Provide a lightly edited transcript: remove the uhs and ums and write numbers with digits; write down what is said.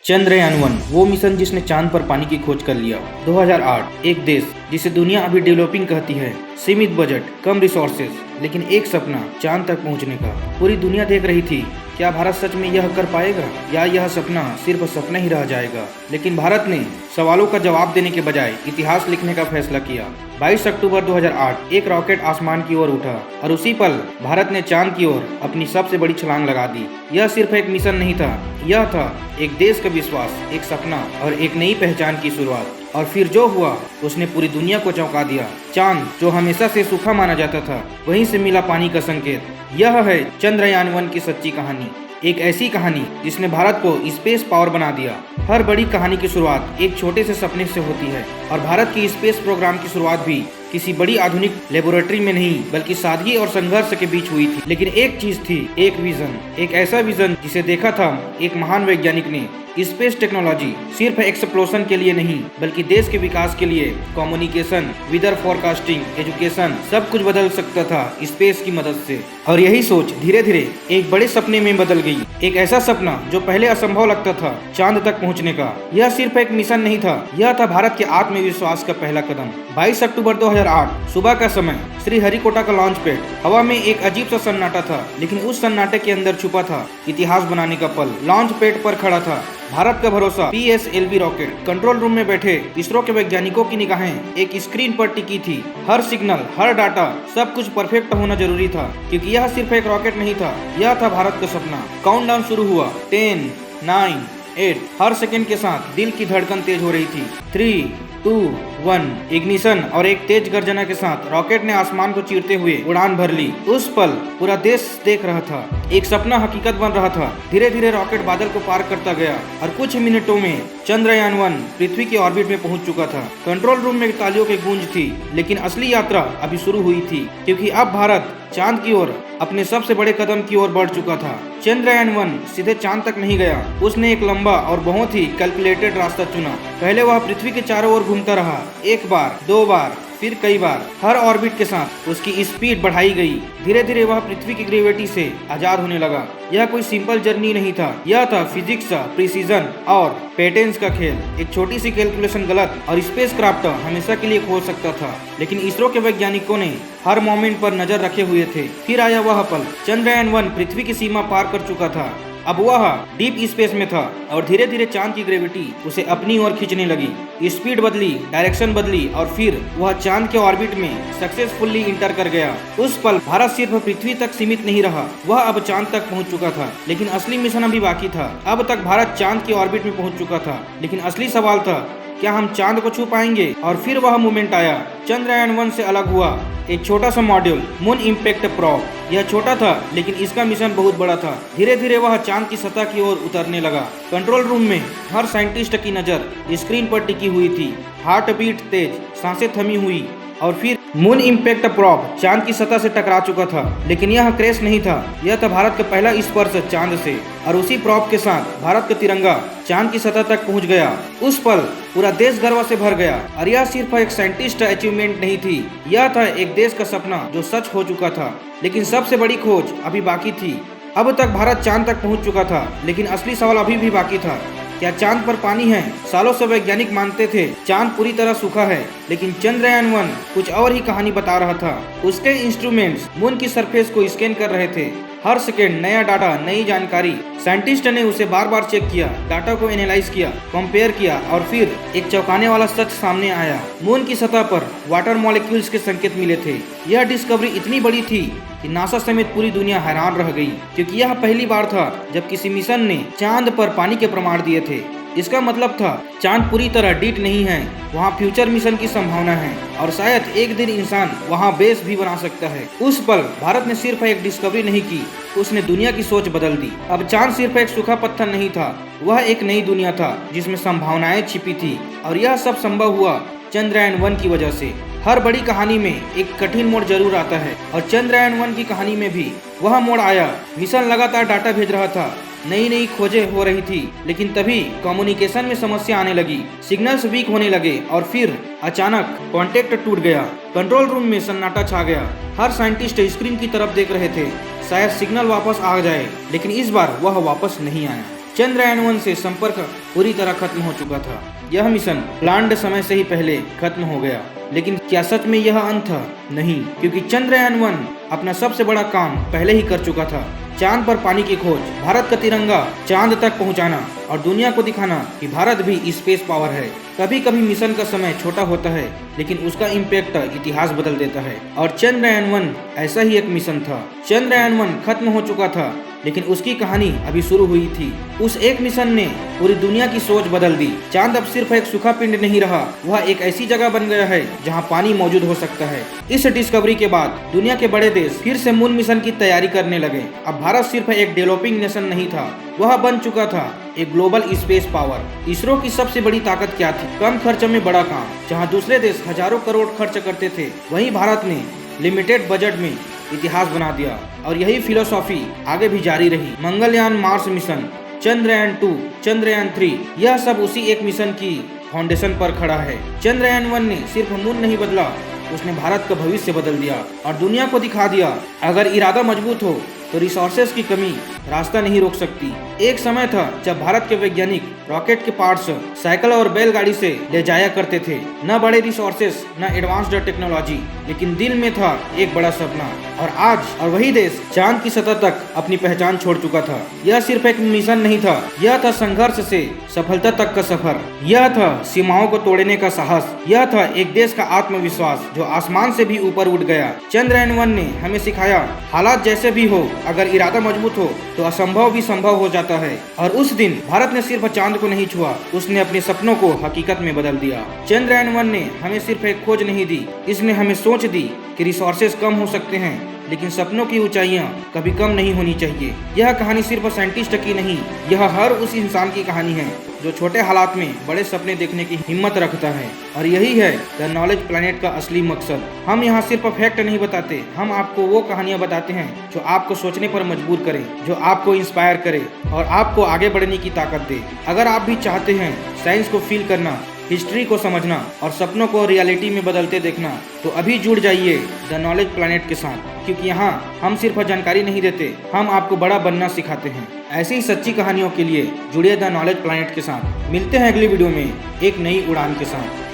चंद्रयान-1 वो मिशन जिसने चांद पर पानी की खोज कर लिया। 2008 एक देश जिसे दुनिया अभी डेवलपिंग कहती है, सीमित बजट, कम रिसोर्सेज, लेकिन एक सपना चांद तक पहुंचने का। पूरी दुनिया देख रही थी, क्या भारत सच में यह कर पाएगा या यह सपना सिर्फ सपना ही रह जाएगा। लेकिन भारत ने सवालों का जवाब देने के बजाय इतिहास लिखने का फैसला किया। 22 अक्टूबर 2008 एक रॉकेट आसमान की ओर उठा और उसी पल भारत ने चांद की ओर अपनी सबसे बड़ी छलांग लगा दी। यह सिर्फ एक मिशन नहीं था, यह था एक देश का विश्वास, एक सपना और एक नई पहचान की शुरुआत। और फिर जो हुआ उसने पूरी दुनिया को चौंका दिया। चांद जो हमेशा से सूखा माना जाता था, वहीं से मिला पानी का संकेत। यह है चंद्रयान-1 की सच्ची कहानी, एक ऐसी कहानी जिसने भारत को स्पेस पावर बना दिया। हर बड़ी कहानी की शुरुआत एक छोटे से सपने से होती है और भारत की स्पेस प्रोग्राम की शुरुआत भी किसी बड़ी आधुनिक लेबोरेटरी में नहीं, बल्कि सादगी और संघर्ष के बीच हुई थी। लेकिन एक चीज थी, एक विजन, एक ऐसा विजन जिसे देखा था एक महान वैज्ञानिक ने। स्पेस टेक्नोलॉजी सिर्फ एक्सप्लोशन के लिए नहीं, बल्कि देश के विकास के लिए कम्युनिकेशन, वेदर फोरकास्टिंग, एजुकेशन, सब कुछ बदल सकता था स्पेस की मदद से। और यही सोच धीरे धीरे एक बड़े सपने में बदल गई। एक ऐसा सपना जो पहले असंभव लगता था, चांद तक पहुंचने का। यह सिर्फ एक मिशन नहीं था, यह था भारत के आत्मविश्वास का पहला कदम। 22 अक्टूबर 2008 सुबह का समय, श्रीहरिकोटा का लॉन्च पैड। हवा में एक अजीब सा सन्नाटा था, लेकिन उस सन्नाटे के अंदर छुपा था इतिहास बनाने का पल। लॉन्च पैड पर खड़ा था भारत का भरोसा, PSLV रॉकेट। कंट्रोल रूम में बैठे इसरो के वैज्ञानिकों की निगाहें एक स्क्रीन पर टिकी थी। हर सिग्नल, हर डाटा, सब कुछ परफेक्ट होना जरूरी था, क्योंकि यह सिर्फ एक रॉकेट नहीं था, यह था भारत का सपना। काउंटडाउन शुरू हुआ। 10, 9, 8। हर सेकंड के साथ दिल की धड़कन तेज हो रही थी। 3, 2, 1। इग्निशन और एक तेज गर्जना के साथ रॉकेट ने आसमान को चीरते हुए उड़ान भर ली। उस पल पूरा देश देख रहा था, एक सपना हकीकत बन रहा था। धीरे धीरे रॉकेट बादल को पार करता गया और कुछ मिनटों में चंद्रयान-1 पृथ्वी की ऑर्बिट में पहुंच चुका था। कंट्रोल रूम में तालियों की गूंज थी, लेकिन असली यात्रा अभी शुरू हुई थी, क्योंकि अब भारत चांद की ओर अपने सबसे बड़े कदम की ओर बढ़ चुका था। चंद्रयान-1 सीधे चांद तक नहीं गया, उसने एक लंबा और बहुत ही कैलकुलेटेड रास्ता चुना। पहले वह पृथ्वी के चारों ओर घूमता रहा, एक बार, 2 बार, फिर कई बार। हर ऑर्बिट के साथ उसकी स्पीड बढ़ाई गई। धीरे धीरे वह पृथ्वी की ग्रेविटी से आजाद होने लगा। यह कोई सिंपल जर्नी नहीं था, यह था फिजिक्स का प्रिसीजन और पैटर्न्स का खेल। एक छोटी सी कैलकुलेशन गलत और स्पेस क्राफ्ट हमेशा के लिए खो सकता था, लेकिन इसरो के वैज्ञानिकों ने हर मोमेंट पर नजर रखे हुए थे। फिर आया वह पल, चंद्रयान-1 पृथ्वी की सीमा पार कर चुका था। अब वह डीप स्पेस में था और धीरे धीरे चांद की ग्रेविटी उसे अपनी ओर खींचने लगी। स्पीड बदली, डायरेक्शन बदली और फिर वह चांद के ऑर्बिट में सक्सेसफुली इंटर कर गया। उस पल भारत सिर्फ पृथ्वी तक सीमित नहीं रहा, वह अब चांद तक पहुंच चुका था। लेकिन असली मिशन अभी बाकी था। अब तक भारत चांद की ऑर्बिट में पहुंच चुका था, लेकिन असली सवाल था, क्या हम चांद को छू पाएंगे? और फिर वह मोमेंट आया। चंद्रयान-1 से अलग हुआ एक छोटा सा मॉड्यूल, मून इम्पैक्ट प्रोब। यह छोटा था, लेकिन इसका मिशन बहुत बड़ा था। धीरे धीरे वह चांद की सतह की ओर उतरने लगा। कंट्रोल रूम में हर साइंटिस्ट की नजर स्क्रीन पर टिकी हुई थी। हार्ट बीट तेज, सांसें थमी हुई। और फिर मून इम्पैक्ट प्रोब चांद की सतह से टकरा चुका था, लेकिन यह क्रैश नहीं था, यह था भारत का पहला स्पर्श चांद से। और उसी प्रोब के साथ भारत का तिरंगा चांद की सतह तक पहुंच गया। उस पल पूरा देश गर्व से भर गया। और यह सिर्फ एक साइंटिस्ट अचीवमेंट नहीं थी, यह था एक देश का सपना जो सच हो चुका था। लेकिन सबसे बड़ी खोज अभी बाकी थी। अब तक भारत चांद तक पहुंच चुका था, लेकिन असली सवाल अभी भी बाकी था, क्या चांद पर पानी है? सालों से वैज्ञानिक मानते थे चांद पूरी तरह सूखा है, लेकिन चंद्रयान-1 कुछ और ही कहानी बता रहा था। उसके इंस्ट्रूमेंट्स मून की सरफेस को स्कैन कर रहे थे। हर सेकेंड नया डाटा, नई जानकारी। साइंटिस्ट ने उसे बार बार चेक किया, डाटा को एनालाइज किया, कंपेयर किया और फिर एक चौंकाने वाला सच सामने आया। मून की सतह पर वाटर मॉलिक्यूल्स के संकेत मिले थे। यह डिस्कवरी इतनी बड़ी थी कि नासा समेत पूरी दुनिया हैरान रह गई, क्योंकि यह पहली बार था जब किसी मिशन ने चांद पर पानी के प्रमाण दिए थे। इसका मतलब था चांद पूरी तरह डीट नहीं है, वहाँ फ्यूचर मिशन की संभावना है और शायद एक दिन इंसान वहाँ बेस भी बना सकता है। उस पल भारत ने सिर्फ एक डिस्कवरी नहीं की, उसने दुनिया की सोच बदल दी। अब चांद सिर्फ एक सूखा पत्थर नहीं था, वह एक नई दुनिया था जिसमें संभावनाएं छिपी थी। और यह सब संभव हुआ चंद्रयान-1 की वजह से। हर बड़ी कहानी में एक कठिन मोड़ जरूर आता है, और चंद्रयान-1 की कहानी में भी वह मोड़ आया। मिशन लगातार डाटा भेज रहा था, नई नई खोजें हो रही थी, लेकिन तभी कम्युनिकेशन में समस्या आने लगी, सिग्नल्स वीक होने लगे और फिर अचानक कांटेक्ट टूट गया। कंट्रोल रूम में सन्नाटा छा गया। हर साइंटिस्ट स्क्रीन की तरफ देख रहे थे, शायद सिग्नल वापस आ जाए, लेकिन इस बार वह वापस नहीं आया। चंद्रयान-1 से संपर्क पूरी तरह खत्म हो चुका था। यह मिशन प्लान्ड समय से ही पहले खत्म हो गया। लेकिन क्या सच में यह अंत था? नहीं, क्योंकि चंद्रयान-1 अपना सबसे बड़ा काम पहले ही कर चुका था। चांद पर पानी की खोज, भारत का तिरंगा चांद तक पहुंचाना और दुनिया को दिखाना कि भारत भी स्पेस पावर है। कभी कभी मिशन का समय छोटा होता है, लेकिन उसका इम्पैक्ट इतिहास बदल देता है। और चंद्रयान-1 ऐसा ही एक मिशन था। चंद्रयान-1 खत्म हो चुका था, लेकिन उसकी कहानी अभी शुरू हुई थी। उस एक मिशन ने पूरी दुनिया की सोच बदल दी। चांद अब सिर्फ एक सूखा पिंड नहीं रहा, वह एक ऐसी जगह बन गया है जहां पानी मौजूद हो सकता है। इस डिस्कवरी के बाद दुनिया के बड़े देश फिर से मून मिशन की तैयारी करने लगे। अब भारत सिर्फ एक डेवलपिंग नेशन नहीं था, वह बन चुका था एक ग्लोबल स्पेस पावर। इसरो की सबसे बड़ी ताकत क्या थी? कम खर्च में बड़ा काम। जहाँ दूसरे देश हजारों करोड़ खर्च करते थे, वहीं भारत ने लिमिटेड बजट में इतिहास बना दिया। और यही फिलोसॉफी आगे भी जारी रही। मंगलयान, मार्स मिशन, चंद्रयान-2, चंद्रयान-3, यह सब उसी एक मिशन की फाउंडेशन पर खड़ा है। चंद्रयान-1 ने सिर्फ मून नहीं बदला, उसने भारत का भविष्य बदल दिया और दुनिया को दिखा दिया, अगर इरादा मजबूत हो तो रिसोर्सेज की कमी रास्ता नहीं रोक सकती। एक समय था जब भारत के वैज्ञानिक रॉकेट के पार्ट्स साइकिल और बैलगाड़ी से ले जाया करते थे। न बड़े रिसोर्सेज, न एडवांस्ड टेक्नोलॉजी, लेकिन दिल में था एक बड़ा सपना। और वही देश चांद की सतह तक अपनी पहचान छोड़ चुका था। यह सिर्फ एक मिशन नहीं था, यह था संघर्ष से सफलता तक का सफर। यह था सीमाओं को तोड़ने का साहस। यह था एक देश का आत्मविश्वास जो आसमान से भी ऊपर उठ गया। चंद्रयान-1 ने हमें सिखाया, हालात जैसे भी हो, अगर इरादा मजबूत हो तो असंभव भी संभव हो जाता है। और उस दिन भारत ने सिर्फ चांद को नहीं छुआ, उसने अपने सपनों को हकीकत में बदल दिया। चंद्रयान-1 ने हमें सिर्फ एक खोज नहीं दी, इसने हमें सोच दी कि रिसोर्सेज कम हो सकते हैं, लेकिन सपनों की ऊंचाइयां कभी कम नहीं होनी चाहिए। यह कहानी सिर्फ साइंटिस्ट की नहीं, यह हर उस इंसान की कहानी है जो छोटे हालात में बड़े सपने देखने की हिम्मत रखता है। और यही है द नॉलेज प्लैनेट का असली मकसद। हम यहाँ सिर्फ फैक्ट नहीं बताते, हम आपको वो कहानियाँ बताते हैं जो आपको सोचने पर मजबूर करें, जो आपको इंस्पायर करे और आपको आगे बढ़ने की ताकत दे। अगर आप भी चाहते हैं साइंस को फील करना, हिस्ट्री को समझना और सपनों को रियलिटी में बदलते देखना, तो अभी जुड़ जाइए द नॉलेज प्लैनेट के साथ, क्योंकि यहाँ हम सिर्फ जानकारी नहीं देते, हम आपको बड़ा बनना सिखाते हैं। ऐसी ही सच्ची कहानियों के लिए जुड़िए द नॉलेज प्लैनेट के साथ। मिलते हैं अगली वीडियो में एक नई उड़ान के साथ।